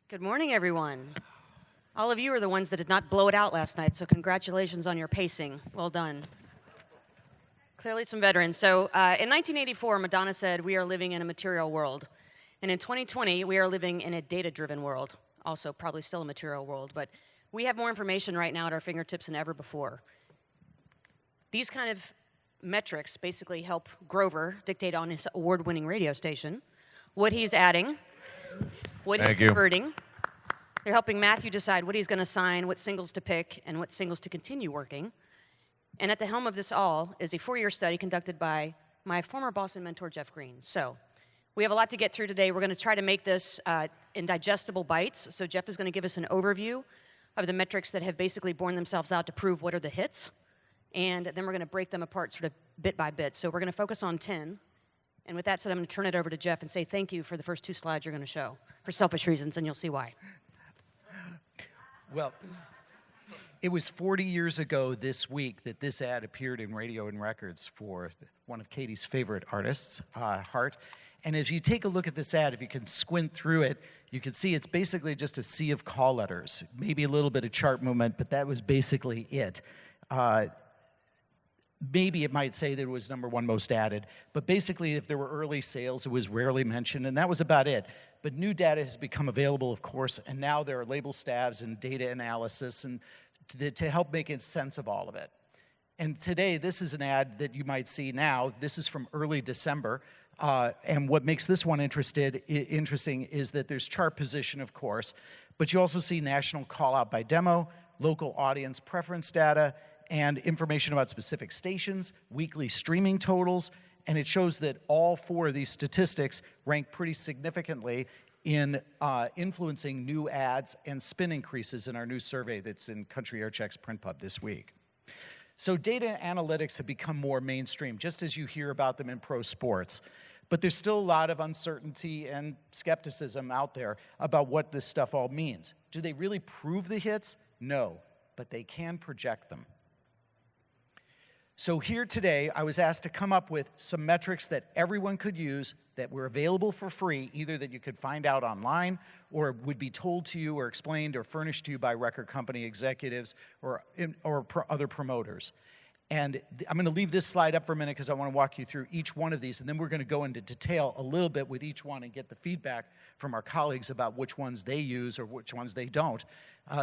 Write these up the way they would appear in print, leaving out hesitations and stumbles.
Good morning, everyone. All of you are the ones that did not blow it out last night, so congratulations on your pacing. Well done. Clearly some veterans. So in 1984, Madonna said, "We are living in a material world." And in 2020, we are living in a data-driven world. Also, probably still a material world, but we have more information right now at our fingertips than ever before. These kind of metrics basically help Grover dictate on his award-winning radio station what he's adding, what he's converting. They're helping Matthew decide what he's going to sign, what singles to pick, and what singles to continue working. And at the helm of this all is a 4-year study conducted by my former boss and mentor, Jeff Green. So we have a lot to get through today. We're going to try to make this in digestible bites. So Jeff is going to give us an overview of the metrics that have basically borne themselves out to prove what are the hits. And then we're going to break them apart sort of bit by bit. So we're going to focus on 10. And with that said, I'm going to turn it over to Jeff and say thank you for the first 2 slides you're going to show, for selfish reasons, and you'll see why. Well, it was 40 years ago this week that this ad appeared in Radio and Records for one of Katie's favorite artists, Hart. And as you take a look at this ad, if you can squint through it, you can see it's basically just a sea of call letters, maybe a little bit of chart movement, but that was basically it. Maybe it might say that it was #1 most added, but basically if there were early sales, it was rarely mentioned, and that was about it. But new data has become available, of course, and now there are label stabs and data analysis and to help make sense of all of it. And today, this is an ad that you might see now. This is from early December, and what makes this one interesting is that there's chart position, of course, but you also see national call out by demo, local audience preference data, and information about specific stations, weekly streaming totals, and it shows that all 4 of these statistics rank pretty significantly in influencing new ads and spin increases in our new survey that's in Country Air Check's print pub this week. So data analytics have become more mainstream, just as you hear about them in pro sports. But there's still a lot of uncertainty and skepticism out there about what this stuff all means. Do they really prove the hits? No, but they can project them. So here today, I was asked to come up with some metrics that everyone could use that were available for free, either that you could find out online or would be told to you or explained or furnished to you by record company executives or other promoters. And I'm going to leave this slide up for a minute because I want to walk you through each one of these, and then we're going to go into detail a little bit with each one and get the feedback from our colleagues about which ones they use or which ones they don't.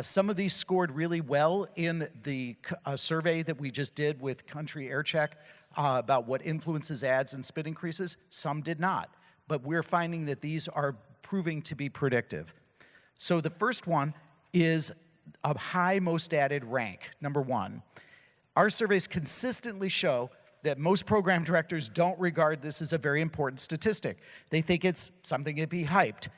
Some of these scored really well in the survey that we just did with Country Air Check about what influences ads and spin increases. Some did not, but we're finding that these are proving to be predictive. So the first one is a high most added rank, #1. Our surveys consistently show that most program directors don't regard this as a very important statistic. They think it's something to be hyped.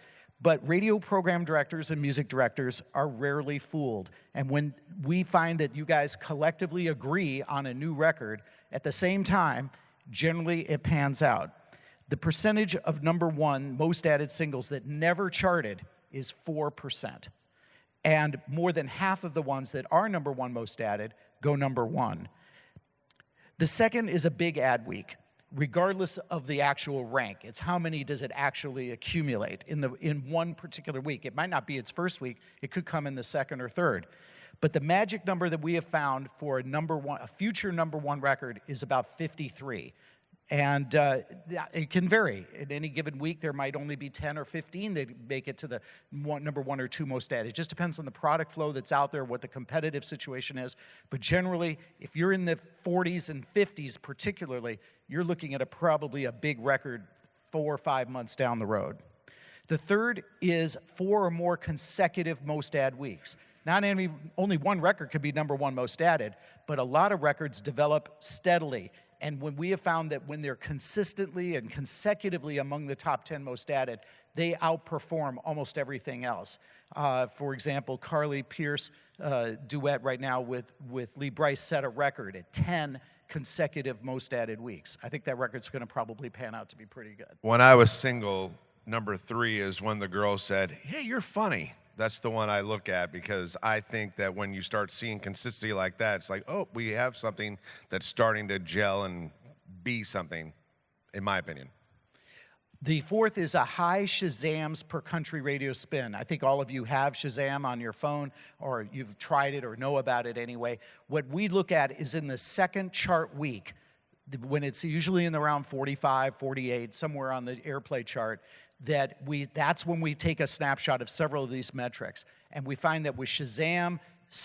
But radio program directors and music directors are rarely fooled. And when we find that you guys collectively agree on a new record at the same time, generally it pans out. The percentage of #1 most added singles that never charted is 4%. And more than half of the ones that are #1 most added go #1. The second is a big ad week, regardless of the actual rank. It's how many does it actually accumulate in one particular week. It might not be its first week. It could come in the second or third. But the magic number that we have found for a future #1 record is about 53. And it can vary. In any given week, there might only be 10 or 15 that make it to the #1 or 2 most added. It just depends on the product flow that's out there, what the competitive situation is. But generally, if you're in the 40s and 50s particularly, you're looking at probably a big record 4 or 5 months down the road. The third is 4 or more consecutive most add weeks. Only one record could be #1 most added, but a lot of records develop steadily. And when we have found that when they're consistently and consecutively among the top 10 most added, they outperform almost everything else. For example, Carly Pierce duet right now with Lee Brice set a record at 10 consecutive most added weeks. I think that record's going to probably pan out to be pretty good. When I was single, #3 is when the girl said, "Hey, you're funny." That's the one I look at because I think that when you start seeing consistency like that, it's like, oh, we have something that's starting to gel and be something, in my opinion. The fourth is a high Shazams per country radio spin. I think all of you have Shazam on your phone, or you've tried it or know about it anyway. What we look at is in the second chart week, when it's usually in around 45, 48, somewhere on the airplay chart, that's when we take a snapshot of several of these metrics. And we find that with Shazam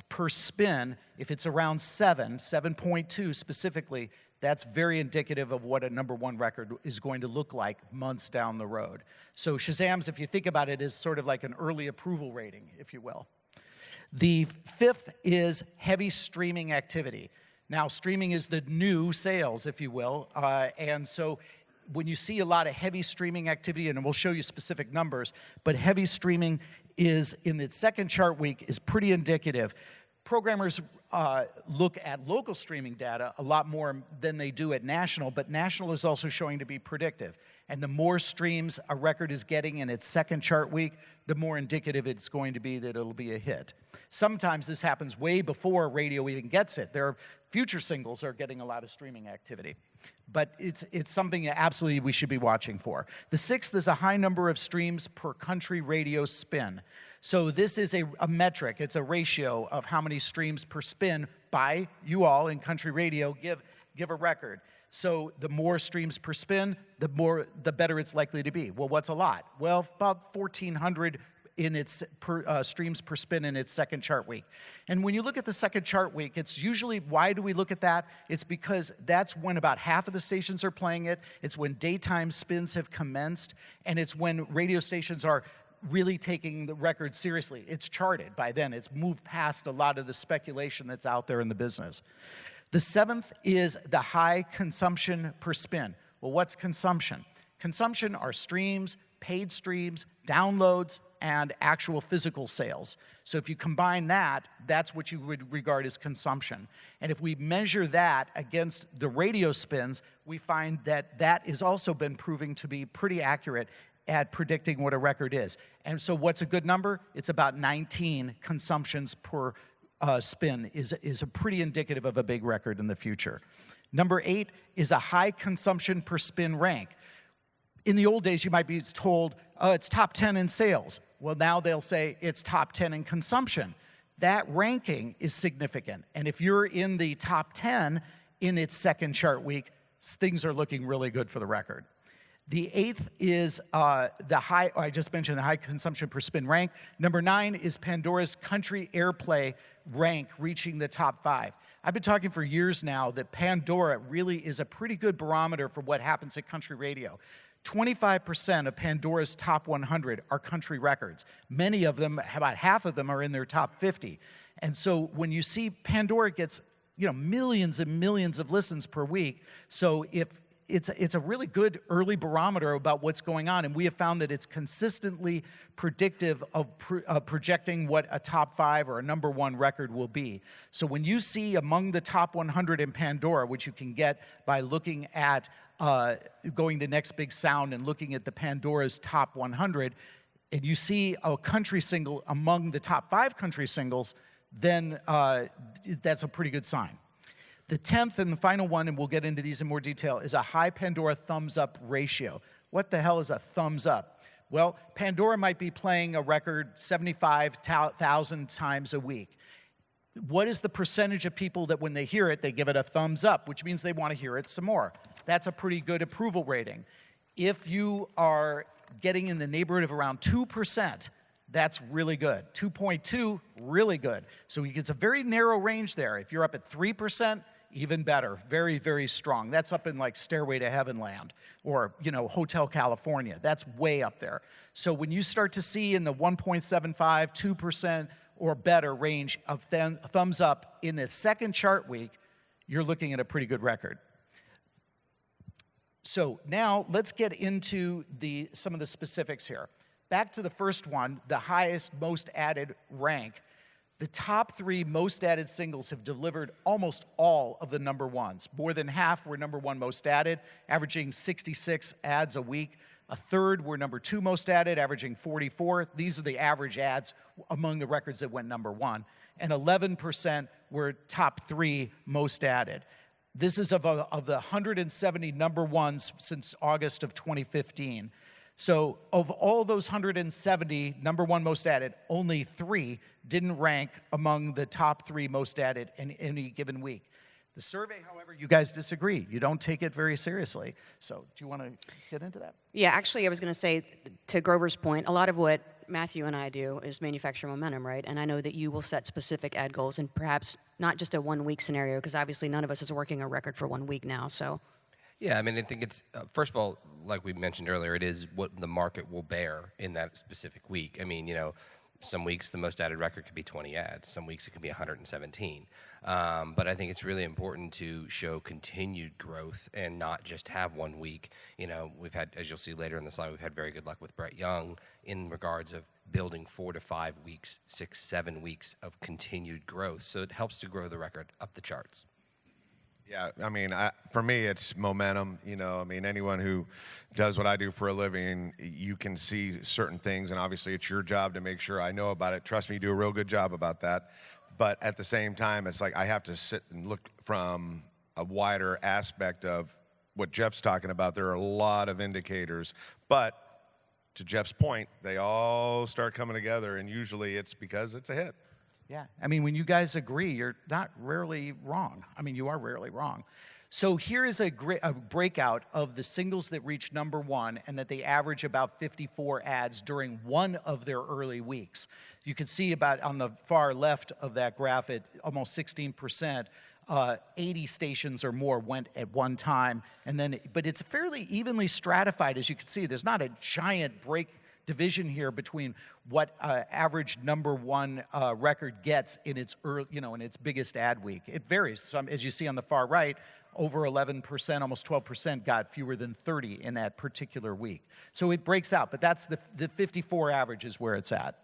per spin, if it's around 7.2 specifically, that's very indicative of what a #1 record is going to look like months down the road. So Shazam's, if you think about it, is sort of like an early approval rating, if you will. The fifth is heavy streaming activity. Now, streaming is the new sales, if you will, and so when you see a lot of heavy streaming activity, and we'll show you specific numbers, but heavy streaming is, in the second chart week, is pretty indicative. Programmers look at local streaming data a lot more than they do at national, but national is also showing to be predictive. And the more streams a record is getting in its second chart week, the more indicative it's going to be that it'll be a hit. Sometimes this happens way before radio even gets it. Their future singles are getting a lot of streaming activity. But it's something that absolutely we should be watching for. The sixth is a high number of streams per country radio spin. So this is a metric. It's a ratio of how many streams per spin by you all in country radio give a record. So the more streams per spin, the better it's likely to be. Well, what's a lot? Well, about 1,400 in its streams per spin in its second chart week. And when you look at the second chart week, it's usually, why do we look at that? It's because that's when about half of the stations are playing it. It's when daytime spins have commenced, and it's when radio stations are really taking the record seriously. It's charted by then. It's moved past a lot of the speculation that's out there in the business. The seventh is the high consumption per spin. Well, what's consumption? Consumption are streams, paid streams, downloads, and actual physical sales. So if you combine that, that's what you would regard as consumption. And if we measure that against the radio spins, we find that that has also been proving to be pretty accurate at predicting what a record is. And so what's a good number? It's about 19 consumptions per spin is a pretty indicative of a big record in the future. Number 8 is a high consumption per spin rank. In the old days, you might be told, oh, it's top 10 in sales. Well, now they'll say it's top 10 in consumption. That ranking is significant. And if you're in the top 10 in its second chart week, things are looking really good for the record. The 8th is the high, I just mentioned the high consumption per spin rank. Number 9 is Pandora's country airplay rank reaching the top 5. I've been talking for years now that Pandora really is a pretty good barometer for what happens at country radio. 25% of Pandora's top 100 are country records. Many of them, about half of them, are in their top 50. And so when you see Pandora gets, millions and millions of listens per week, so if it's a really good early barometer about what's going on, and we have found that it's consistently predictive of projecting what a top 5 or a number 1 record will be. So when you see among the top 100 in Pandora, which you can get by looking at going to Next Big Sound and looking at the Pandora's top 100, and you see a country single among the top 5 country singles, then that's a pretty good sign. The 10th and the final one, and we'll get into these in more detail, is a high Pandora thumbs up ratio. What the hell is a thumbs up? Well, Pandora might be playing a record 75,000 times a week. What is the percentage of people that when they hear it, they give it a thumbs up, which means they want to hear it some more? That's a pretty good approval rating. If you are getting in the neighborhood of around 2%, that's really good. 2.2, really good. So it's a very narrow range there. If you're up at 3%, even better. Very, very strong. That's up in like Stairway to Heaven land or, Hotel California. That's way up there. So when you start to see in the 1.75, 2% or better range of thumbs up in the second chart week, you're looking at a pretty good record. So now let's get into some of the specifics here. Back to the first one, the highest most added rank. The top 3 most added singles have delivered almost all of the number 1s. More than half were number 1 most added, averaging 66 ads a week. A third were number 2 most added, averaging 44. These are the average ads among the records that went number 1. And 11% were top 3 most added. This is of the 170 number 1s since August of 2015. So of all those 170 number one most added, only 3 didn't rank among the top 3 most added in any given week. The survey, however, you guys disagree. You don't take it very seriously. So do you want to get into that? Yeah, actually, I was going to say, to Grover's point, a lot of what Matthew and I do is manufacture momentum, right? And I know that you will set specific ad goals and perhaps not just a 1-week scenario, because obviously none of us is working a record for 1 week now, so. Yeah, I mean, I think it's, first of all, like we mentioned earlier, it is what the market will bear in that specific week. I mean, you know, some weeks the most added record could be 20 ads. Some weeks it could be 117. But I think it's really important to show continued growth and not just have 1 week. You know, we've had, as you'll see later in the slide, we've had very good luck with Brett Young in regards of building 4 to 5 weeks, 6, 7 weeks of continued growth. So it helps to grow the record up the charts. Yeah, I mean, for me, it's momentum. You know, I mean, anyone who does what I do for a living, you can see certain things, and obviously it's your job to make sure I know about it. Trust me, you do a real good job about that. But at the same time, it's like I have to sit and look from a wider aspect of what Jeff's talking about. There are a lot of indicators, but to Jeff's point, they all start coming together, and usually it's because it's a hit. Yeah, I mean, when you guys agree, you're not rarely wrong. I mean, you are rarely wrong. So here is a breakout of the singles that reach number one and that they average about 54 ads during one of their early weeks. You can see about on the far left of that graph at almost 16%, 80 stations or more went at one time. And then, but it's fairly evenly stratified, as you can see. There's not a giant division here between what average number one record gets in its early, in its biggest ad week. It varies. Some, as you see on the far right, over 11%, almost 12% got fewer than 30 in that particular week. So it breaks out, but that's the 54 average is where it's at.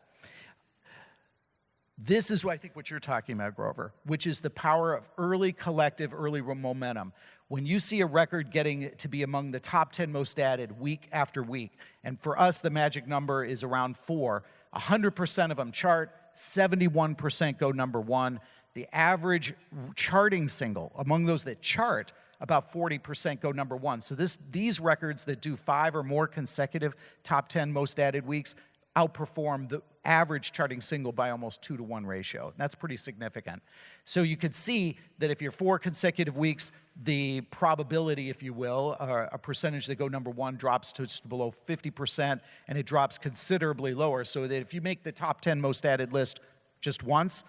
This is what I think what you're talking about, Grover, which is the power of early collective, early momentum. When you see a record getting to be among the top 10 most added week after week, and for us, the magic number is around 4, 100% of them chart, 71% go number one. The average charting single, among those that chart, about 40% go number one. So these records that do 5 or more consecutive top 10 most added weeks outperform the average charting single by almost 2-to-1 ratio. That's pretty significant. So you could see that if you're 4 consecutive weeks, the probability, if you will, a percentage that go number one drops to just below 50%, and it drops considerably lower, so that if you make the top 10 most added list just once,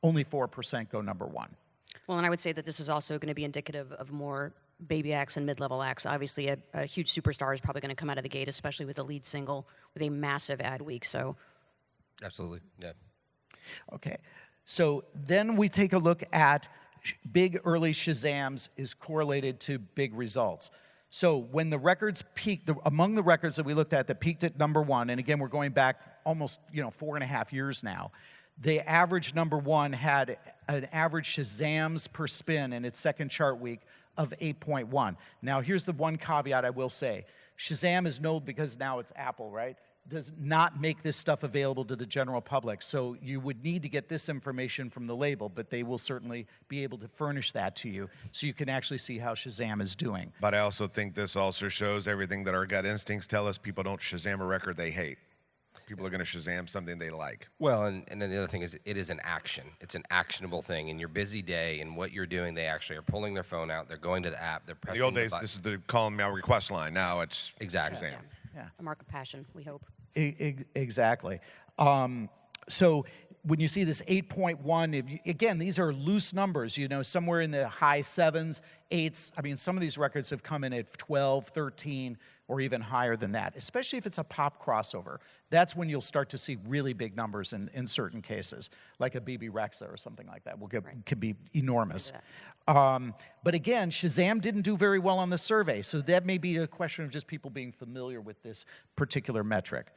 only 4% go number one. Well, and I would say that this is also going to be indicative of more baby acts and mid-level acts. Obviously, a huge superstar is probably going to come out of the gate, especially with the lead single with a massive ad week. So, absolutely, yeah. Okay, so then we take a look at big early Shazams is correlated to big results. So when the records peaked, among the records that we looked at that peaked at number one, and again, we're going back almost 4.5 years now, the average number one had an average Shazams per spin in its second chart week of 8.1. Now, here's the one caveat I will say. Shazam is known because now it's Apple, right? Does not make this stuff available to the general public. So you would need to get this information from the label, but they will certainly be able to furnish that to you so you can actually see how Shazam is doing. But I also think this also shows everything that our gut instincts tell us. People don't Shazam a record they hate. People are going to Shazam something they like. Well, and then the other thing is it is an action. It's an actionable thing. In your busy day and what you're doing, they actually are pulling their phone out. They're going to the app. They're pressing In the old days, button. this is the call me out request line. Now it's Exactly. Shazam. Yeah. a mark of passion, we hope. Exactly. So when you see this 8.1, again, these are loose numbers, somewhere in the high 7s, 8s. I mean, some of these records have come in at 12, 13, or even higher than that, especially if it's a pop crossover. That's when you'll start to see really big numbers in certain cases, like a BB Rexa or something like that can be enormous. But again, Shazam didn't do very well on the survey, so that may be a question of just people being familiar with this particular metric.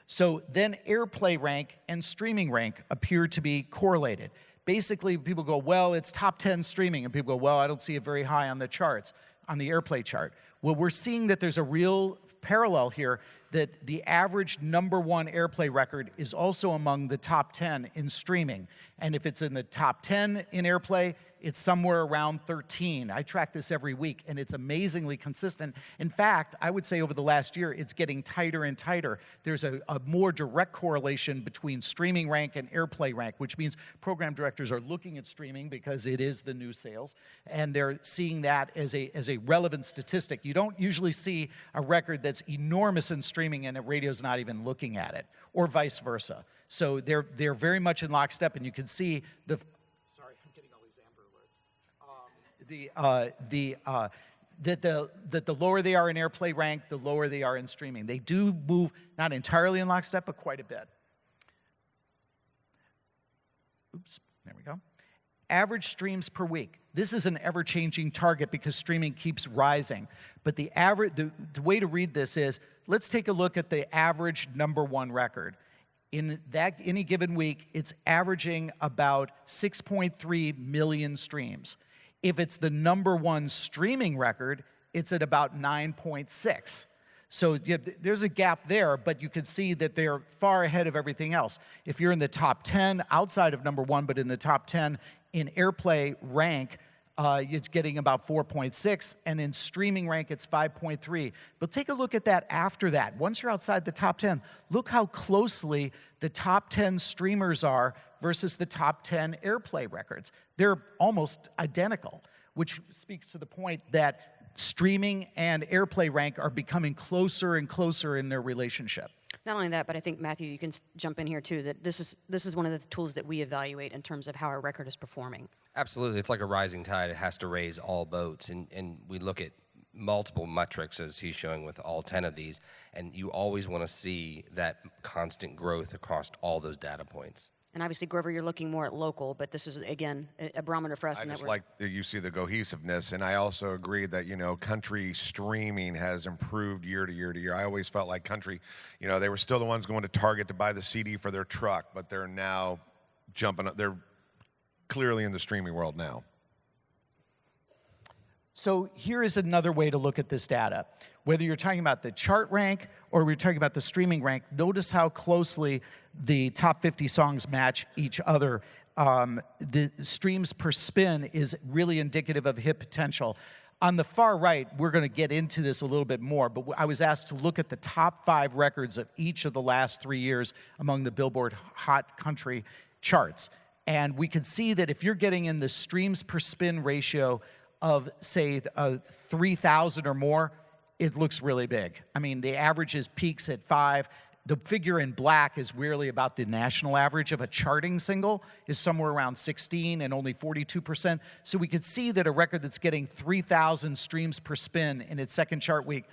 So then airplay rank and streaming rank appear to be correlated. Basically, people go, well, it's top 10 streaming, and people go, well, I don't see it very high on the charts, on the airplay chart. Well, we're seeing that there's a real parallel here. that the average #1 airplay record is also among the top 10 in streaming. And if it's in the top 10 in airplay, it's somewhere around 13. I track this every week, and it's amazingly consistent. In fact, I would say over the last year, it's getting tighter and tighter. There's a more direct correlation between streaming rank and airplay rank, which means program directors are looking at streaming because it is the new sales, and they're seeing that as a relevant statistic. You don't usually see a record that's enormous in streaming and the radio's not even looking at it, or vice versa. So they're very much in lockstep, and you can see the... Sorry, I'm getting all these Amber alerts. That the lower they are in airplay rank, the lower they are in streaming. They do move, not entirely in lockstep, but quite a bit. Oops, there we go. Average streams per week. This is an ever-changing target because streaming keeps rising. But the way to read this is, let's take a look at the average #1 record. In any given week, it's averaging about 6.3 million streams. If it's the #1 streaming record, it's at about 9.6. So there's a gap there, but you can see that they're far ahead of everything else. If you're in the top 10 outside of #1, but in the top 10 in airplay rank, it's getting about 4.6, and in streaming rank, it's 5.3. But take a look at that after that. Once you're outside the top 10, look how closely the top 10 streamers are versus the top 10 airplay records. They're almost identical, which speaks to the point that streaming and airplay rank are becoming closer and closer in their relationship. Not only that, but I think, Matthew, you can jump in here too, that this is one of the tools that we evaluate in terms of how our record is performing. Absolutely. It's like a rising tide. It has to raise all boats. And we look at multiple metrics, as he's showing with all 10 of these, and you always want to see that constant growth across all those data points. And obviously, Grover, you're looking more at local, but this is, again, a barometer for us. I just like that you see the cohesiveness, and I also agree that, country streaming has improved year to year to year. I always felt like country, they were still the ones going to Target to buy the CD for their truck, but they're now they're clearly in the streaming world now. So here is another way to look at this data. Whether you're talking about the chart rank or we're talking about the streaming rank, notice how closely the top 50 songs match each other. The streams per spin is really indicative of hit potential. On the far right, we're going to get into this a little bit more, but I was asked to look at the top 5 records of each of the last 3 years among the Billboard Hot Country charts. And we can see that if you're getting in the streams per spin ratio of, say, 3,000 or more, it looks really big. I mean, the average peaks at 5. The figure in black is really about the national average of a charting single is somewhere around 16 and only 42%. So we could see that a record that's getting 3,000 streams per spin in its second chart week,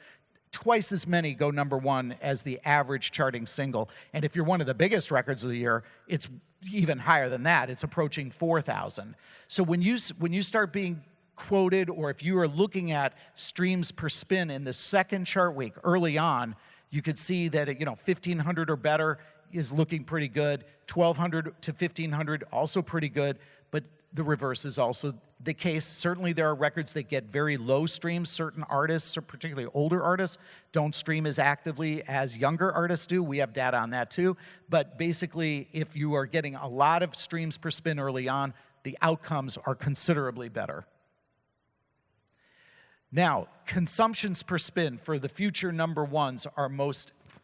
twice as many go #1 as the average charting single. And if you're one of the biggest records of the year, it's even higher than that. It's approaching 4,000. So when you start being quoted, or if you are looking at streams per spin in the second chart week early on, you could see that 1,500 or better is looking pretty good. 1,200 to 1,500 also pretty good, but the reverse is also the case. Certainly there are records that get very low streams. Certain artists, or particularly older artists, don't stream as actively as younger artists do. We have data on that too. But basically, if you are getting a lot of streams per spin early on, the outcomes are considerably better. Now, consumptions per spin for the future #1s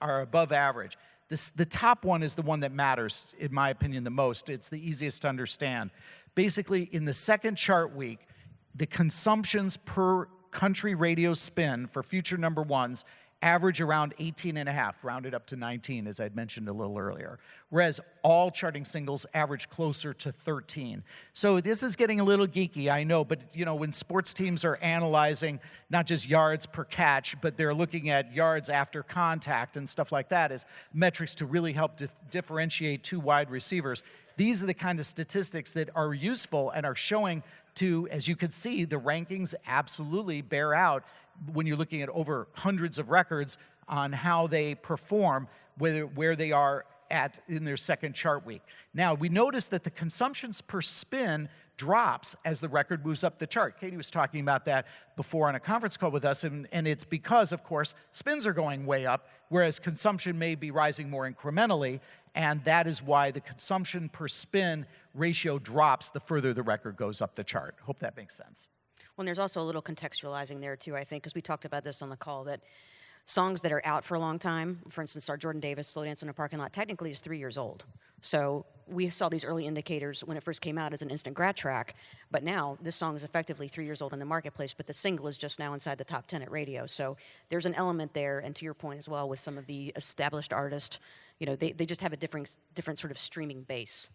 are above average. The top one is the one that matters, in my opinion, the most. It's the easiest to understand. Basically, in the second chart week, the consumptions per country radio spin for future #1s average around 18.5, rounded up to 19, as I'd mentioned a little earlier, whereas all charting singles average closer to 13. So this is getting a little geeky, I know, but when sports teams are analyzing not just yards per catch, but they're looking at yards after contact and stuff like that as metrics to really help differentiate two wide receivers, these are the kind of statistics that are useful and are showing to, as you can see, the rankings absolutely bear out when you're looking at over hundreds of records on how they perform, where they are in their second chart week. Now, we notice that the consumptions per spin drops as the record moves up the chart. Katie was talking about that before on a conference call with us, and it's because, of course, spins are going way up, whereas consumption may be rising more incrementally, and that is why the consumption per spin ratio drops the further the record goes up the chart. Hope that makes sense. Well, and there's also a little contextualizing there, too, I think, because we talked about this on the call, that songs that are out for a long time, for instance, our Jordan Davis Slow Dance in a Parking Lot, technically is 3 years old. So we saw these early indicators when it first came out as an instant grat track, but now this song is effectively 3 years old in the marketplace, but the single is just now inside the top 10 at radio. So there's an element there, and to your point as well, with some of the established artists, you know, they just have a different sort of streaming base.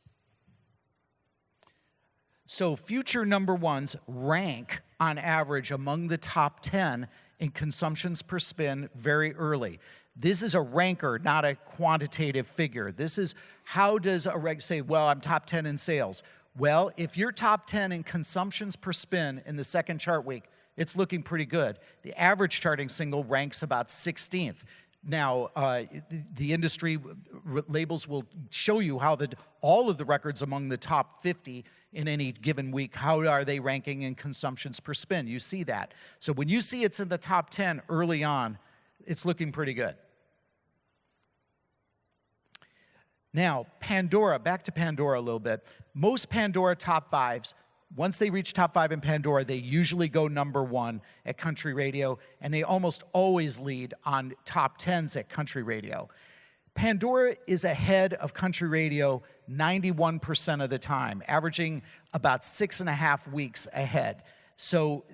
So future number ones rank on average among the top 10 in consumptions per spin very early. This is a ranker, not a quantitative figure. This is how does a reg say, well, I'm top 10 in sales. Well, if you're top 10 in consumptions per spin in the second chart week, it's looking pretty good. The average charting single ranks about 16th. Now, the industry labels will show you how all of the records among the top 50 in any given week, how are they ranking in consumptions per spin? You see that. So when you see it's in the top 10 early on, it's looking pretty good. Now, Pandora, back to Pandora a little bit. Most Pandora top fives, once they reach top 5 in Pandora, they usually go number 1 at country radio, and they almost always lead on top 10s at country radio. Pandora is ahead of country radio 91% of the time, averaging about 6.5 weeks ahead. So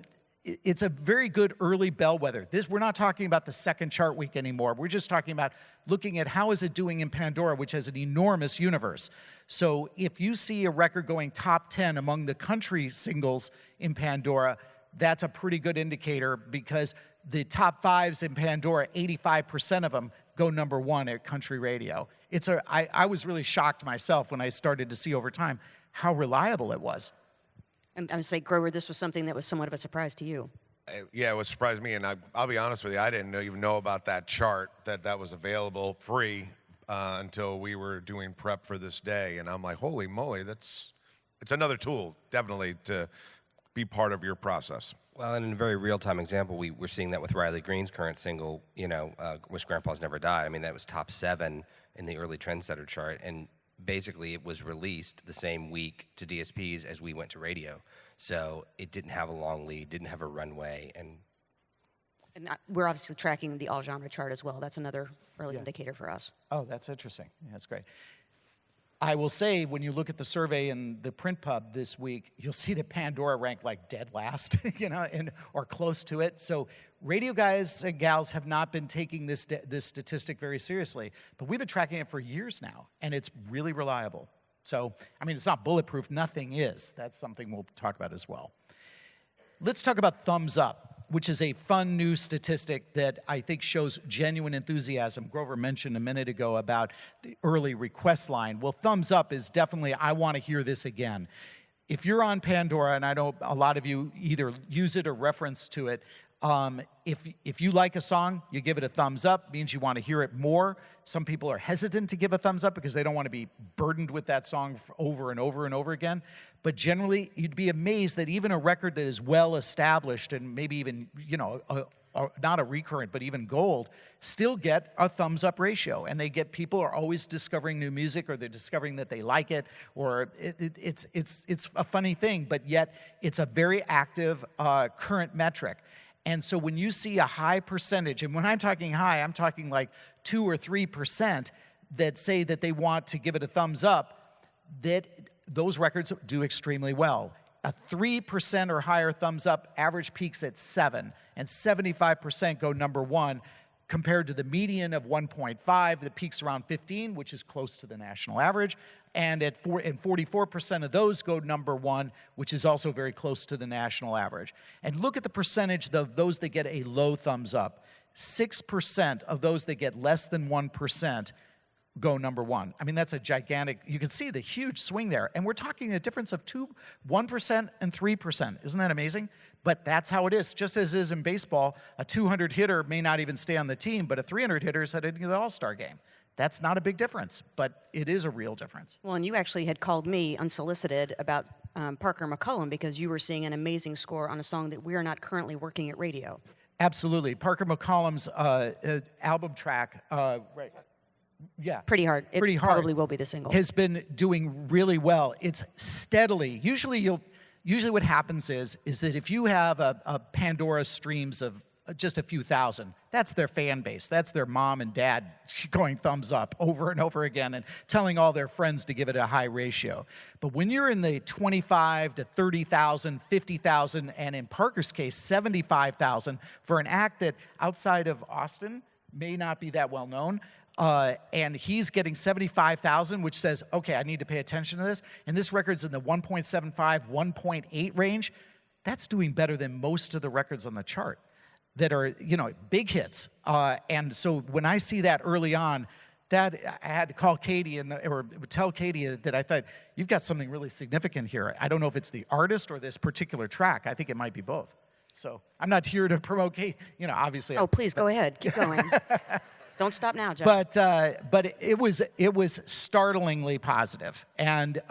it's a very good early bellwether. We're not talking about the second chart week anymore. We're just talking about looking at how is it doing in Pandora, which has an enormous universe. So if you see a record going top 10 among the country singles in Pandora, that's a pretty good indicator because the top 5s in Pandora, 85% of them go number 1 at country radio. I was really shocked myself when I started to see over time how reliable it was. And I would say, Grover, this was something that was somewhat of a surprise to you. Yeah, it was surprised me, and I'll be honest with you, I didn't even know about that chart, that was available free until we were doing prep for this day, and I'm like, holy moly, it's another tool, definitely, to be part of your process. Well, and in a very real-time example, we're seeing that with Riley Green's current single, Wish Grandpa's Never Die. I mean, that was top 7 in the early Trendsetter chart, and basically it was released the same week to DSPs as we went to radio. So it didn't have a long lead, didn't have a runway. And we're obviously tracking the all-genre chart as well. That's another early indicator for us. Oh, that's interesting. Yeah, that's great. I will say, when you look at the survey in the print pub this week, you'll see that Pandora ranked like dead last, or close to it. So radio guys and gals have not been taking this statistic very seriously, but we've been tracking it for years now, and it's really reliable. So, I mean, it's not bulletproof. Nothing is. That's something we'll talk about as well. Let's talk about thumbs up, which is a fun new statistic that I think shows genuine enthusiasm. Grover mentioned a minute ago about the early request line. Well, thumbs up is definitely, I want to hear this again. If you're on Pandora, and I know a lot of you either use it or reference to it, if you like a song, you give it a thumbs up, means you want to hear it more. Some people are hesitant to give a thumbs up because they don't want to be burdened with that song over and over and over again. But generally, you'd be amazed that even a record that is well established and maybe even, not a recurrent, but even gold, still get a thumbs up ratio. And people are always discovering new music, or they're discovering that they like it, or it's a funny thing, but yet it's a very active current metric. And so when you see a high percentage, and when I'm talking high, I'm talking like 2 or 3% that say that they want to give it a thumbs up, that those records do extremely well. A 3% or higher thumbs up average peaks at 7, and 75% go number 1, compared to the median of 1.5 that peaks around 15, which is close to the national average, and 44% of those go number 1, which is also very close to the national average. And look at the percentage of those that get a low thumbs up. 6% of those that get less than 1% go number 1. I mean, that's a gigantic, you can see the huge swing there. And we're talking a difference of 1% and 3%. Isn't that amazing? But that's how it is. Just as is in baseball, a 200 hitter may not even stay on the team, but a 300 hitter is headed to the All-Star game. That's not a big difference, but it is a real difference. Well, and you actually had called me unsolicited about Parker McCollum because you were seeing an amazing score on a song that we are not currently working at radio. Absolutely. Parker McCollum's album track, right? Yeah. Pretty hard. It Pretty hard. probably will be the single. Has been doing really well. It's steadily. Usually what happens is that if you have a Pandora streams of just a few thousand, that's their fan base. That's their mom and dad going thumbs up over and over again and telling all their friends to give it a high ratio. But when you're in the 25 to 30,000, 50,000, and in Parker's case, 75,000 for an act that outside of Austin may not be that well known, and he's getting 75,000, which says, okay, I need to pay attention to this. And this record's in the 1.75, 1.8 range. That's doing better than most of the records on the chart that are, big hits. And so when I see that early on, that I had to call Katie or tell Katie that I thought, you've got something really significant here. I don't know if it's the artist or this particular track. I think it might be both. So I'm not here to promote Katie, obviously. Oh, please go ahead. Keep going. Don't stop now, Jeff. But it was startlingly positive, and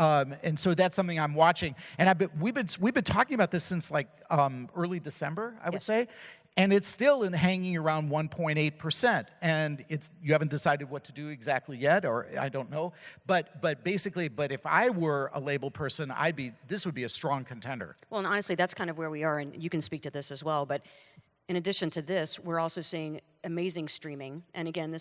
so that's something I'm watching. And we've been talking about this since like early December, I would say, and it's still hanging around 1.8%. And you haven't decided what to do exactly yet, or I don't know. But basically, if I were a label person, this would be a strong contender. Well, and honestly, that's kind of where we are, and you can speak to this as well. But in addition to this, we're also seeing amazing streaming. And again,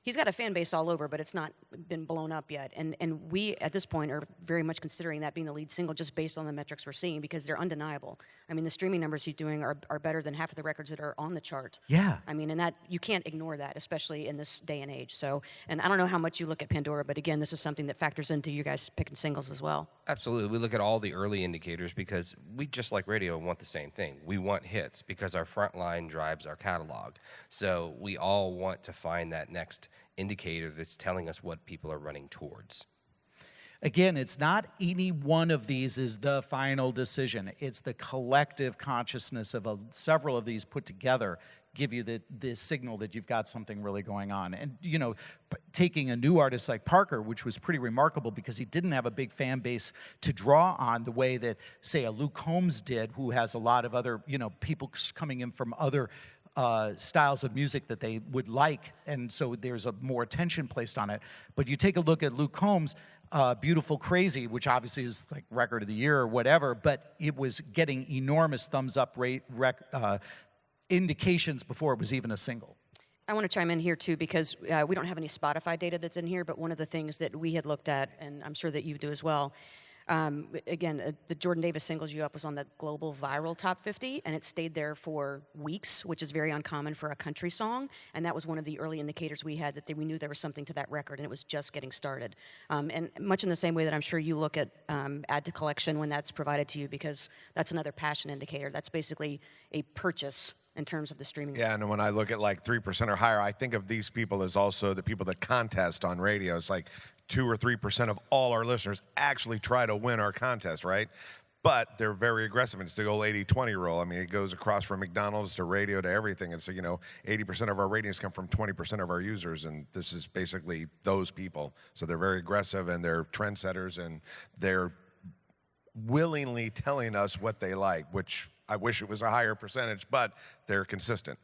he's got a fan base all over, but it's not been blown up yet. And we, at this point, are very much considering that being the lead single just based on the metrics we're seeing because they're undeniable. I mean, the streaming numbers he's doing are better than half of the records that are on the chart. Yeah. I mean, and that you can't ignore that, especially in this day and age. So, and I don't know how much you look at Pandora, but again, this is something that factors into you guys picking singles as well. Absolutely. We look at all the early indicators because we, just like radio, want the same thing. We want hits because our front line drives our catalog. So we all want to find that next indicator that's telling us what people are running towards. Again, it's not any one of these is the final decision. It's the collective consciousness of several of these put together give you the signal that you've got something really going on. And, taking a new artist like Parker, which was pretty remarkable because he didn't have a big fan base to draw on the way that, say, a Luke Combs did, who has a lot of other, people coming in from other styles of music that they would like, and so there's a more attention placed on it. But you take a look at Luke Combs' Beautiful Crazy, which obviously is like record of the year or whatever, but it was getting enormous thumbs up indications before it was even a single. I want to chime in here too because we don't have any Spotify data that's in here, but one of the things that we had looked at, and I'm sure that you do as well, again, the Jordan Davis Singles You Up was on the global viral top 50, and it stayed there for weeks, which is very uncommon for a country song. And that was one of the early indicators we had that we knew there was something to that record, and it was just getting started. And much in the same way that I'm sure you look at add to collection when that's provided to you, because that's another passion indicator. That's basically a purchase in terms of the streaming. Yeah, and when I look at like 3% or higher, I think of these people as also the people that contest on radio. It's like 2 or 3% of all our listeners actually try to win our contest, right? But they're very aggressive. It's the old 80-20 rule. I mean, it goes across from McDonald's to radio to everything. And so, 80% of our ratings come from 20% of our users, and this is basically those people. So they're very aggressive, and they're trendsetters, and they're willingly telling us what they like, which I wish it was a higher percentage, but they're consistent.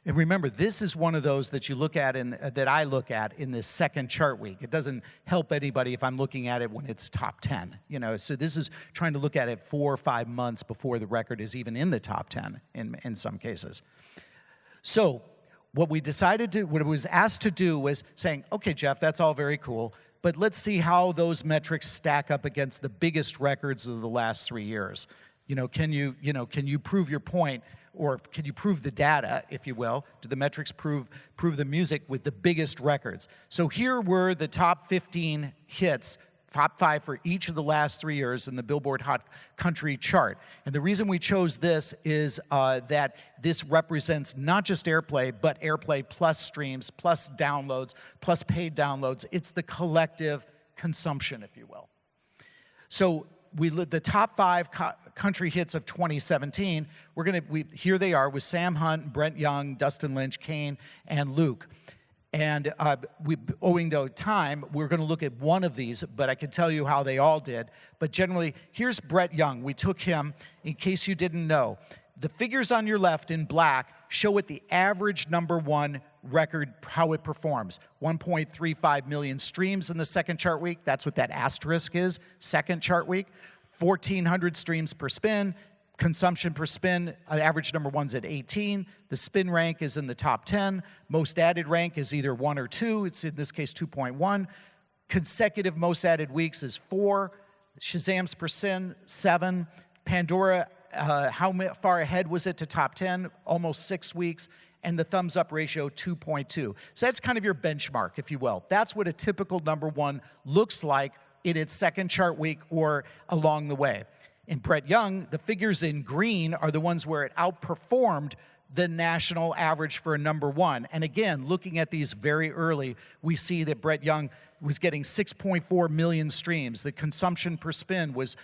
And remember, this is one of those that you look at that I look at in this second chart week. It doesn't help anybody if I'm looking at it when it's top 10. So this is trying to look at it 4 or 5 months before the record is even in the top 10 in some cases. So what we decided to, what it was asked to do was saying, okay, Jeff, that's all very cool, but let's see how those metrics stack up against the biggest records of the last 3 years. Can you prove your point? Or can you prove the data, if you will? Do the metrics prove the music with the biggest records? So here were the top 15 hits, top 5 for each of the last 3 years in the Billboard Hot Country chart. And the reason we chose this is that this represents not just airplay, but airplay plus streams, plus downloads, plus paid downloads. It's the collective consumption, if you will. So the top 5 country hits of 2017. Here they are with Sam Hunt, Brent Young, Dustin Lynch, Kane, and Luke. And owing to time, we're going to look at one of these, but I can tell you how they all did. But generally, here's Brett Young. We took him, in case you didn't know. The figures on your left in black show what the average #1 record, how it performs. 1.35 million streams in the second chart week. That's what that asterisk is, second chart week. 1,400 streams per spin. Consumption per spin, average #1's at 18. The spin rank is in the top 10. Most added rank is either 1 or 2. It's in this case 2.1. Consecutive most added weeks is 4. Shazam's per spin, 7. Pandora, how far ahead was it to top 10? Almost 6 weeks. And the thumbs up ratio, 2.2. So that's kind of your benchmark, if you will. That's what a typical #1 looks like in its second chart week or along the way. In Brett Young, the figures in green are the ones where it outperformed the national average for a #1. And again, looking at these very early, we see that Brett Young was getting 6.4 million streams. The consumption per spin was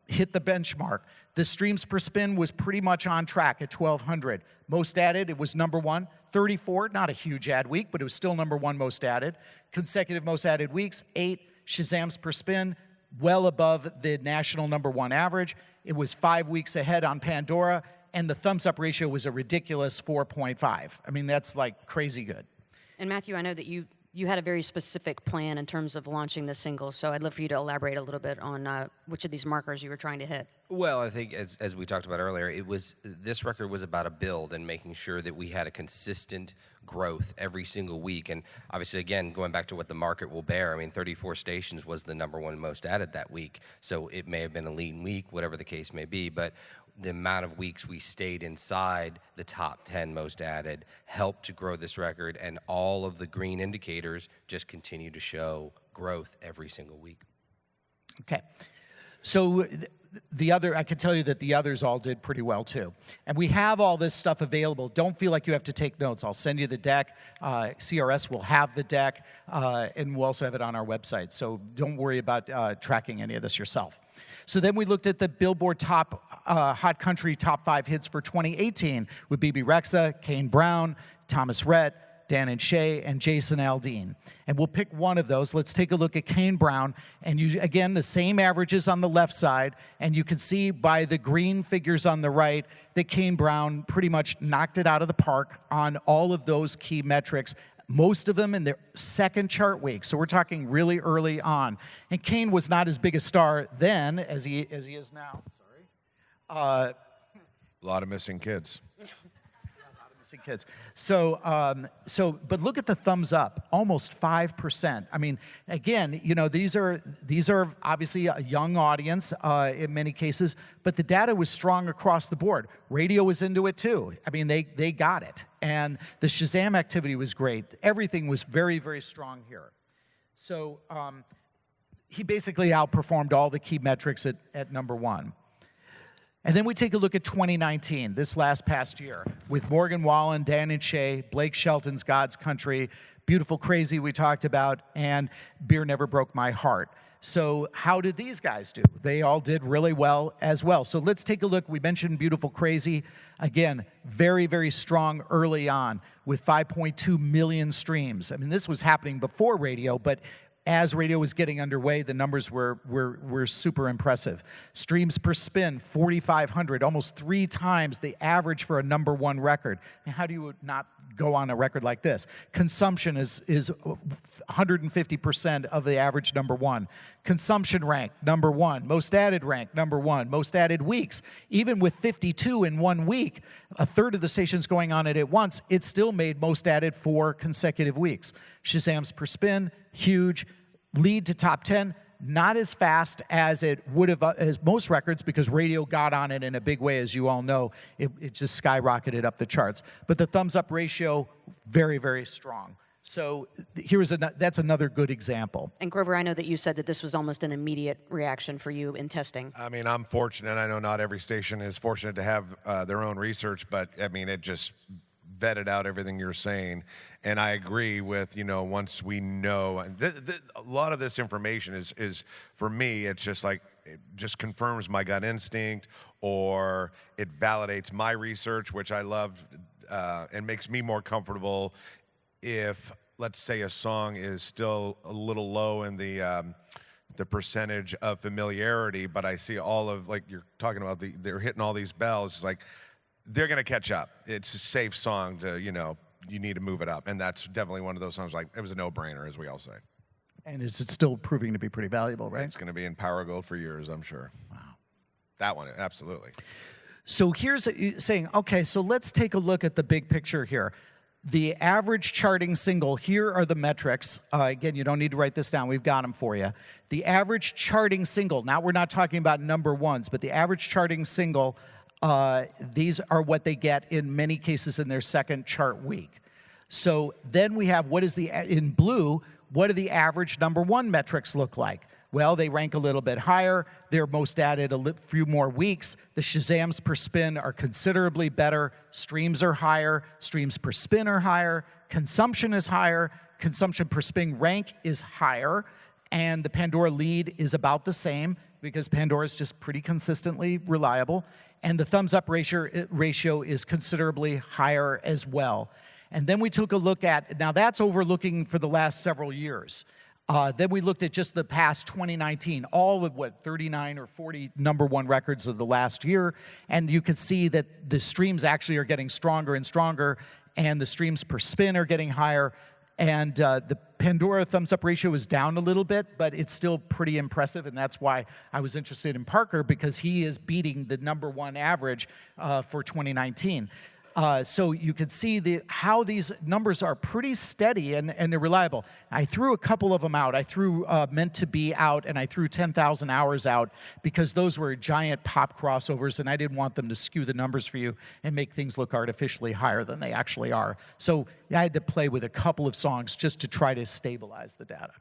hit the benchmark. The streams per spin was pretty much on track at 1,200. Most added, it was #1. 34, not a huge ad week, but it was still #1 most added. Consecutive most added weeks, 8. Shazam's per spin, well above the national #1 average. It was 5 weeks ahead on Pandora, and the thumbs up ratio was a ridiculous 4.5. I mean, that's like crazy good. And Matthew, I know that you had a very specific plan in terms of launching the single, so I'd love for you to elaborate a little bit on which of these markers you were trying to hit. Well, I think as we talked about earlier, this record was about a build and making sure that we had a consistent growth every single week. And obviously, again, going back to what the market will bear, I mean, 34 stations was the #1 most added that week. So it may have been a lean week, whatever the case may be, but the amount of weeks we stayed inside the top 10 most added helped to grow this record, and all of the green indicators just continue to show growth every single week. Okay. So I can tell you that the others all did pretty well too. And we have all this stuff available. Don't feel like you have to take notes. I'll send you the deck. CRS will have the deck, and we'll also have it on our website. So don't worry about tracking any of this yourself. So then we looked at the Billboard top Hot Country top 5 hits for 2018 with BB Rexa, Kane Brown, Thomas Rhett, Dan and Shay, and Jason Aldean. And we'll pick one of those. Let's take a look at Kane Brown. And again, the same averages on the left side. And you can see by the green figures on the right that Kane Brown pretty much knocked it out of the park on all of those key metrics, most of them in their second chart week. So we're talking really early on. And Kane was not as big a star then as he is now. Sorry. A lot of missing kids. Kids. So, but look at the thumbs up, almost 5%. I mean, again, you know, these are obviously a young audience in many cases, but the data was strong across the board. Radio was into it too. I mean, they got it, and the Shazam activity was great. Everything was very, very strong here. So he basically outperformed all the key metrics at #1. And then we take a look at 2019, this past year, with Morgan Wallen, Dan and Shay, Blake Shelton's God's Country, Beautiful Crazy we talked about, and Beer Never Broke My Heart. So how did these guys do? They all did really well as well. So let's take a look. We mentioned Beautiful Crazy. Again, very, very strong early on with 5.2 million streams. I mean, this was happening before radio, but as radio was getting underway, the numbers were super impressive. Streams per spin, 4,500, almost 3 times the average for a #1 record. And how do you not go on a record like this? Consumption is 150% of the average #1. Consumption rank, #1. Most added rank, #1. Most added weeks. Even with 52 in 1 week, a third of the stations going on it at once, it still made most added 4 consecutive weeks. Shazam's per spin, huge. Lead to top 10, not as fast as it would have as most records, because radio got on it in a big way, as you all know. It just skyrocketed up the charts. But the thumbs up ratio, very, very strong. So that's another good example. And Grover, I know that you said that this was almost an immediate reaction for you in testing. I mean, I'm fortunate. I know not every station is fortunate to have their own research, but I mean, it just vetted out everything you're saying. And I agree with, you know, once we know, a lot of this information is for me, it's just like, it just confirms my gut instinct, or it validates my research, which I love, and makes me more comfortable if, let's say, a song is still a little low in the percentage of familiarity, but I see all of, like you're talking about, they're hitting all these bells, it's like they're going to catch up. It's a safe song to, you know, you need to move it up. And that's definitely one of those songs, like, it was a no-brainer, as we all say. And is it still proving to be pretty valuable, right? It's going to be in Power Gold for years, I'm sure. Wow. That one, absolutely. So here's saying, okay, so let's take a look at the big picture here. The average charting single, here are the metrics. Again, you don't need to write this down. We've got them for you. The average charting single, now we're not talking about number ones, but the average charting single, these are what they get in many cases in their second chart week. So then we have what is in blue, what do the average number one metrics look like? Well, they rank a little bit higher. They're most added a few more weeks. The Shazams per spin are considerably better. Streams are higher. Streams per spin are higher. Consumption is higher. Consumption per spin rank is higher. And the Pandora lead is about the same because Pandora is just pretty consistently reliable. And the thumbs up ratio is considerably higher as well. And then we took a look at, now that's overlooking for the last several years. Then we looked at just the past 2019, all of 39 or 40 number one records of the last year, and you can see that the streams actually are getting stronger and stronger, and the streams per spin are getting higher, and the Pandora thumbs up ratio is down a little bit, but it's still pretty impressive, and that's why I was interested in Parker, because he is beating the number one average for 2019. So you can see how these numbers are pretty steady and they're reliable. I threw a couple of them out. I threw Meant to Be out, and I threw 10,000 Hours out because those were giant pop crossovers, and I didn't want them to skew the numbers for you and make things look artificially higher than they actually are. So I had to play with a couple of songs just to try to stabilize the data.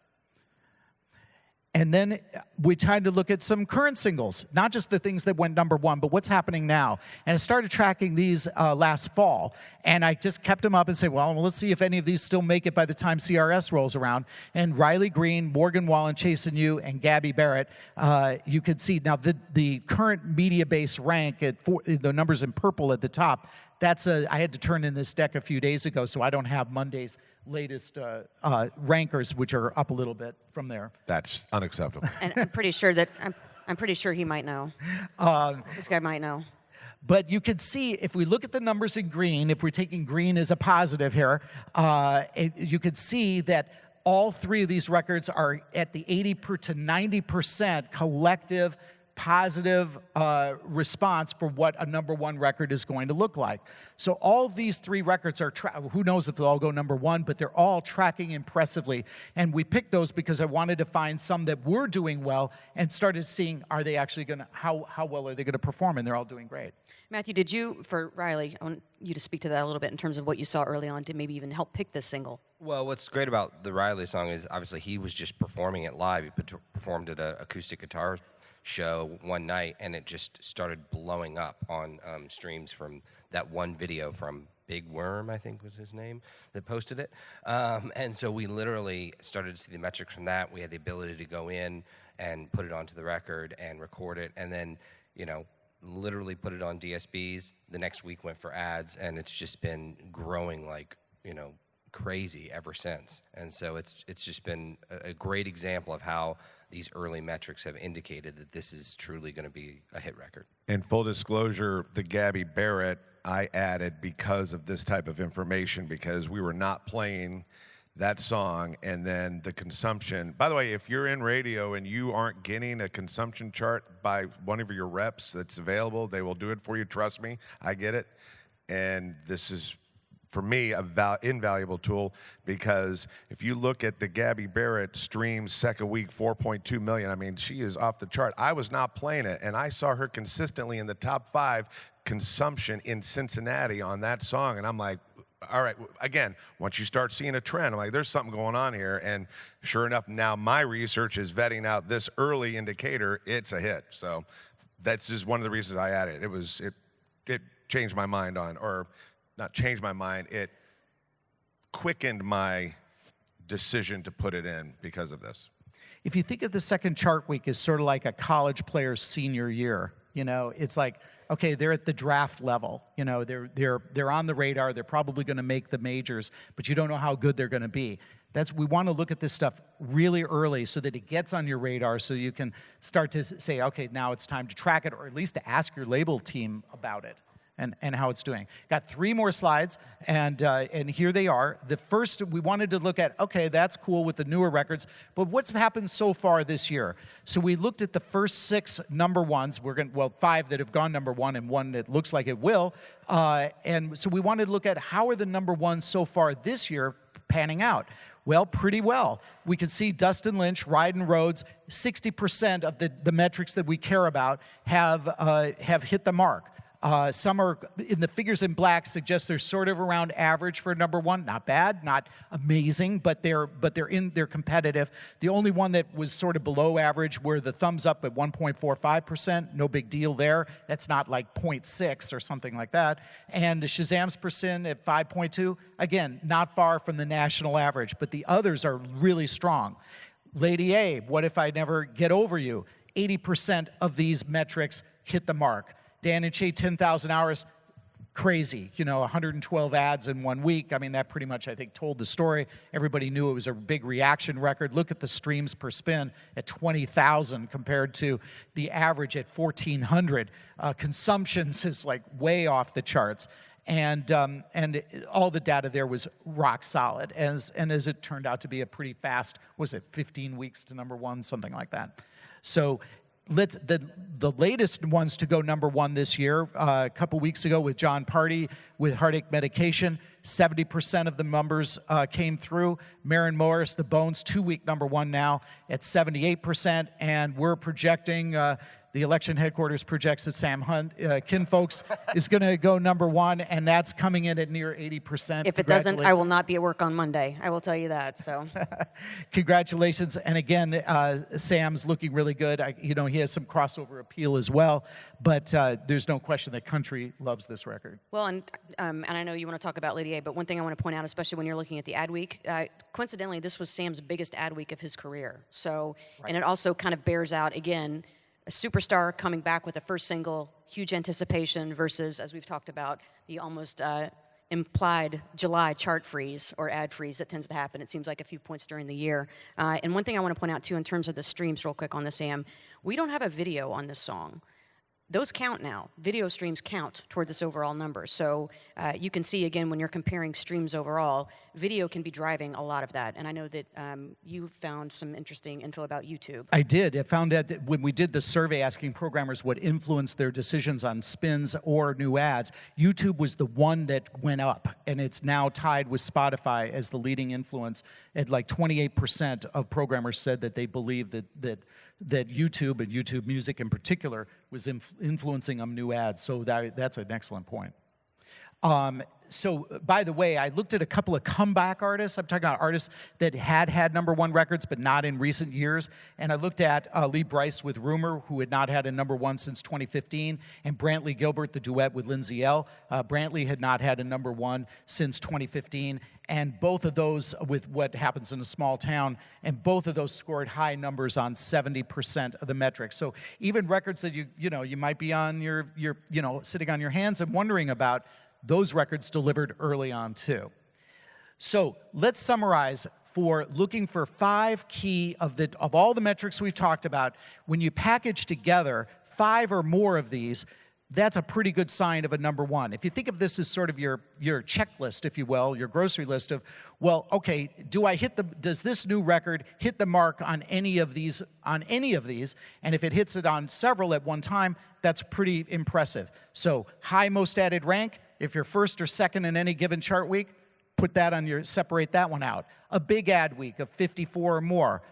And then we tried to look at some current singles, not just the things that went number one, but what's happening now. And I started tracking these last fall, and I just kept them up and said, well, let's see if any of these still make it by the time CRS rolls around. And Riley Green, Morgan Wallen, Chasing You, and Gabby Barrett, you could see now the current media base rank at the numbers in purple at the top. I had to turn in this deck a few days ago, so I don't have Monday's latest rankers, which are up a little bit from there. That's unacceptable. And I'm pretty sure he might know. This guy might know. But you can see, if we look at the numbers in green, if we're taking green as a positive here, you can see that all three of these records are at the 80 to 90% collective positive response for what a number one record is going to look like. So all of these three records are, who knows if they'll all go number one, but they're all tracking impressively. And we picked those because I wanted to find some that were doing well and started seeing, are they actually going to, how well are they going to perform? And they're all doing great. Matthew, for Riley, I want you to speak to that a little bit in terms of what you saw early on to maybe even help pick this single. Well, what's great about the Riley song is obviously he was just performing it live. He performed at an acoustic guitar show one night, and it just started blowing up on streams from that one video from Big Worm, I think was his name, that posted it. And so we literally started to see the metrics from that. We had the ability to go in and put it onto the record and record it, and then, literally put it on DSBs. The next week went for ads, and it's just been growing like, crazy ever since. And so it's just been a great example of how these early metrics have indicated that this is truly going to be a hit record. In full disclosure, the Gabby Barrett I added because of this type of information, because we were not playing that song, and then the consumption. By the way, if you're in radio and you aren't getting a consumption chart by one of your reps that's available, they will do it for you. Trust me, I get it. And this is, for me, a invaluable tool, because if you look at the Gabby Barrett streams second week, 4.2 million, I mean, she is off the chart. I was not playing it, and I saw her consistently in the top 5 consumption in Cincinnati on that song, and I'm like, all right, again, once you start seeing a trend, I'm like, there's something going on here, and sure enough, now my research is vetting out this early indicator, it's a hit. So that's just one of the reasons I added it. It changed my mind on, or not changed my mind, it quickened my decision to put it in because of this. If you think of the second chart week as sort of like a college player's senior year, it's like okay, they're at the draft level. You know, they're on the radar. They're probably going to make the majors, but you don't know how good they're going to be. We want to look at this stuff really early so that it gets on your radar, so you can start to say, okay, now it's time to track it, or at least to ask your label team about it and how it's doing. Got 3 more slides, and here they are. The first, we wanted to look at, okay, that's cool with the newer records, but what's happened so far this year? So we looked at the first 6 number ones. 5 that have gone number 1 and 1 that looks like it will. And so we wanted to look at how are the number ones so far this year panning out. Well, pretty well. We can see Dustin Lynch, Ryden Rhodes, 60% of the metrics that we care about have hit the mark. Some are in the figures in black, suggest they're sort of around average for number 1. Not bad, not amazing, but they're competitive. The only one that was sort of below average were the thumbs up at 1.45%. No big deal there. That's not like 0.6 or something like that. And the Shazam's percent at 5.2. Again, not far from the national average, but the others are really strong. Lady A, what if I never get over you? 80% of these metrics hit the mark. Dan and Shay, 10,000 hours, crazy. You know, 112 ads in 1 week. I mean, that pretty much, I think, told the story. Everybody knew it was a big reaction record. Look at the streams per spin at 20,000 compared to the average at 1,400. Consumptions is like way off the charts. And all the data there was rock solid. As it turned out to be a pretty fast, 15 weeks to number 1, something like that. So the latest ones to go number 1 this year, a couple weeks ago with John Party with Heartache Medication, 70% of the numbers came through. Maren Morris, The Bones, 2-week number 1 now at 78%, and we're projecting, the election headquarters projects that Sam Hunt, Kinfolks, is going to go number 1, and that's coming in at near 80%. If it doesn't, I will not be at work on Monday. I will tell you that. So, congratulations! And again, Sam's looking really good. He has some crossover appeal as well, but there's no question that country loves this record. Well, and I know you want to talk about Lady A, but one thing I want to point out, especially when you're looking at the ad week, coincidentally, this was Sam's biggest ad week of his career. So, right. And it also kind of bears out again. A superstar coming back with the first single, huge anticipation versus, as we've talked about, the almost implied July chart freeze or ad freeze that tends to happen. It seems like a few points during the year. And one thing I want to point out, too, in terms of the streams real quick on the Sam, we don't have a video on this song. Those count now. Video streams count toward this overall number. So you can see, again, when you're comparing streams overall, video can be driving a lot of that. And I know that you found some interesting info about YouTube. I did. I found out that when we did the survey asking programmers what influenced their decisions on spins or new ads, YouTube was the one that went up. And it's now tied with Spotify as the leading influence. At like 28% of programmers said that they believe that YouTube and YouTube Music in particular was influencing them new ads. So that's an excellent point. So, by the way, I looked at a couple of comeback artists. I'm talking about artists that had number 1 records, but not in recent years. And I looked at Lee Brice with Rumor, who had not had a number 1 since 2015, and Brantley Gilbert, the duet with Lindsay L. Brantley had not had a number 1 since 2015. And both of those with What Happens in a Small Town, and both of those scored high numbers on 70% of the metrics. So even records that you might be on your sitting on your hands and wondering about, those records delivered early on too. So let's summarize for looking for 5 key of all the metrics we've talked about. When you package together 5 or more of these, that's a pretty good sign of a number 1. If you think of this as sort of your checklist, if you will, your grocery list of, well, okay, does this new record hit the mark on any of these? And if it hits it on several at one time, that's pretty impressive. So high most added rank, if you're first or second in any given chart week, separate that one out. A big ad week of 54 or more,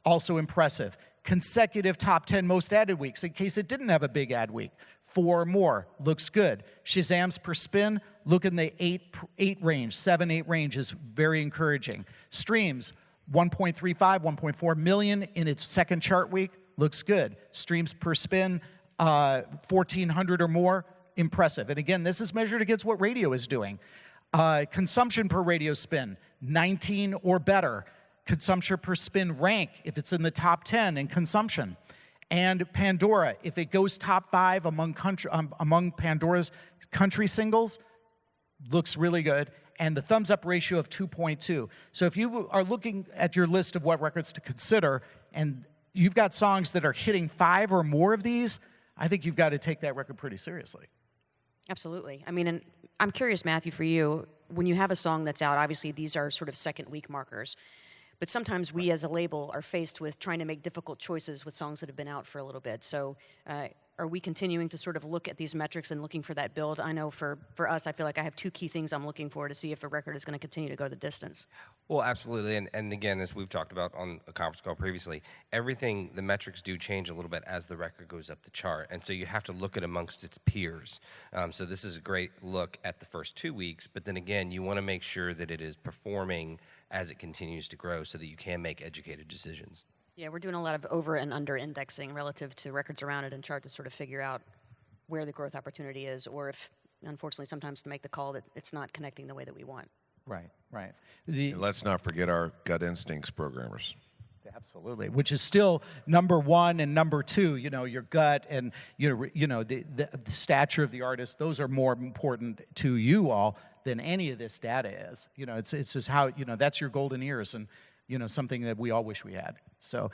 also impressive. Consecutive top 10 most added weeks, in case it didn't have a big ad week. 4 or more, looks good. Shazam's per spin, look in the 8 range, 7-8 range is very encouraging. Streams, 1.35, 1.4 million in its second chart week, looks good. Streams per spin, 1,400 or more, impressive. And again, this is measured against what radio is doing. Consumption per radio spin, 19 or better. Consumption per spin rank, if it's in the top 10 in consumption. And Pandora, if it goes top 5 among Pandora's country singles, looks really good. And the thumbs up ratio of 2.2. So if you are looking at your list of what records to consider, and you've got songs that are hitting 5 or more of these, I think you've got to take that record pretty seriously. Absolutely. I mean, and I'm curious, Matthew, for you, when you have a song that's out, obviously these are sort of second week markers, but sometimes we as a label are faced with trying to make difficult choices with songs that have been out for a little bit. So are we continuing to sort of look at these metrics and looking for that build? I know for us, I feel like I have 2 key things I'm looking for to see if a record is going to continue to go the distance. Well, absolutely. And again, as we've talked about on a conference call previously, everything, the metrics do change a little bit as the record goes up the chart. And so you have to look at amongst its peers. So this is a great look at the first 2 weeks. But then again, you want to make sure that it is performing as it continues to grow so that you can make educated decisions. Yeah, we're doing a lot of over and under indexing relative to records around it and chart to sort of figure out where the growth opportunity is, or if, unfortunately, sometimes to make the call that it's not connecting the way that we want. Right. And let's not forget our gut instincts programmers. Absolutely, which is still number 1 and number 2. You know, your gut and the stature of the artist. Those are more important to you all than any of this data is. You know, it's just how that's your golden ears and something that we all wish we had. So.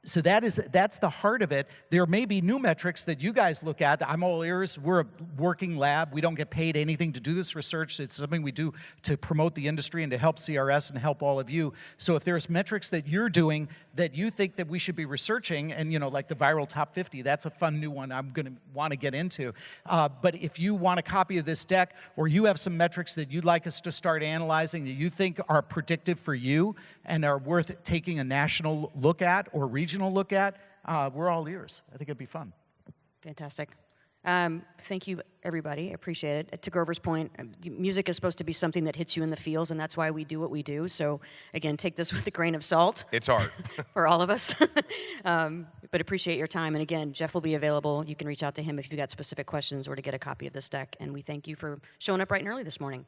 So that's the heart of it. There may be new metrics that you guys look at. I'm all ears. We're a working lab. We don't get paid anything to do this research. It's something we do to promote the industry and to help CRS and help all of you. So if there's metrics that you're doing that you think that we should be researching, and like the viral top 50, that's a fun new one I'm going to want to get into. But if you want a copy of this deck, or you have some metrics that you'd like us to start analyzing that you think are predictive for you and are worth taking a national look at or regional look at, we're all ears. I think it'd be fun. Fantastic. Thank you, everybody. Appreciate it. To Grover's point, music is supposed to be something that hits you in the feels, and that's why we do what we do. So, again, take this with a grain of salt. It's art. For all of us. But appreciate your time. And again, Jeff will be available. You can reach out to him if you've got specific questions or to get a copy of this deck. And we thank you for showing up bright and early this morning.